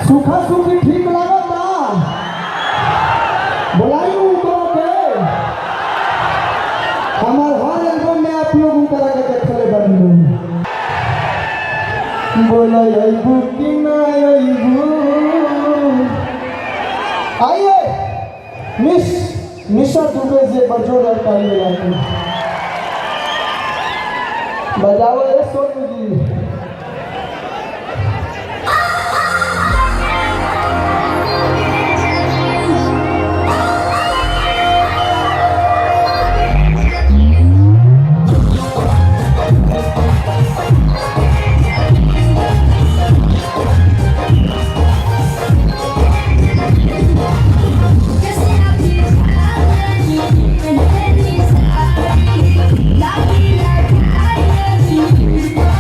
सूखा सूखी ठीक लागता बुलाई उनको के हमार हर एल्बम में आप लोग करा के देखले बनी बोला अइबू कि ना अइबू आइए निशा दुबे से बजोड़ ताली बजाओ ये Sonu ji. I love you.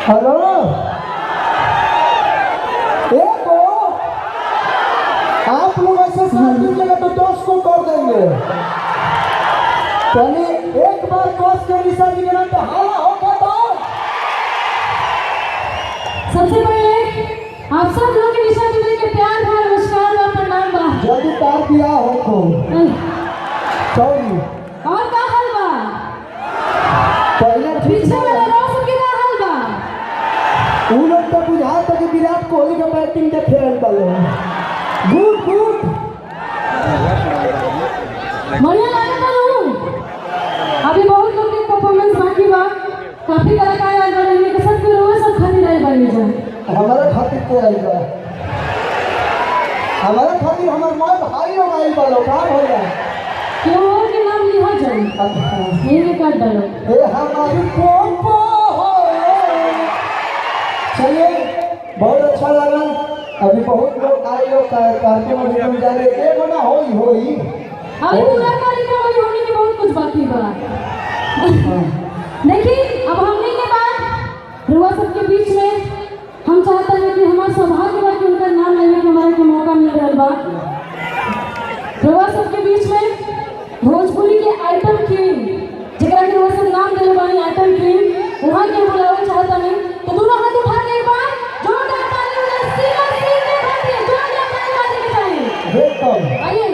Hello एक हो, आप लोग ऐसे साथ दीजिएगा तो 10 को कर देंगे। पहले एक बार कस के निशा जी के नाम पे हाला होगा तो सबसे पहले आप सब लोग के निशा दीदी के प्यार भरा नमस्कार और प्रणाम बा। जल्दी तार दिया हो को सॉरी और का हाल बा? पहले पीछे वाला लोग सबके का हाल बा? उन लोग तो बुझा था कि विराट कोहली का बैटिंग के फेल डालो। गुड गुड बढ़िया लागत हूँ। अभी बहुत लोग के परफॉर्मेंस बाकी बा, काफी कलाकार आ गए हैं के सब रोए सब खातिर रहे बनी जा। हमारा खातिर के आएगा, हमारा खातिर हमार माँ भाई और आई वालों काम हो रहा है। क्यों और के नाम लिखा जाए ये कर डालो। ये हमारी पोपो हो। चलिए बहुत अच्छा लगा। अभी बहुत लोग आए लोग कार्यक्रम में जा रहे थे बना होई अभी पूरा कार्यक्रम अभी होने के बहुत कुछ बाकी बा। देखिए अब हमने के बाद रुआ सबके बीच में हम चाहते हैं कि हमारा सौभाग्य बा कि उनका नाम लेने के हमारे को मौका मिल रहा बा। रुआ सबके बीच में भोजपुरी के आइटम किंग जरा के रुआ सब नाम देले बानी आइटम किंग वहां के बुलावे चाहता नहीं तो दोनों हाथ उठा के एक बार जोरदार ताली बजाइए। सीमा सीने भाई जोरदार ताली बजाइए। वेलकम आइए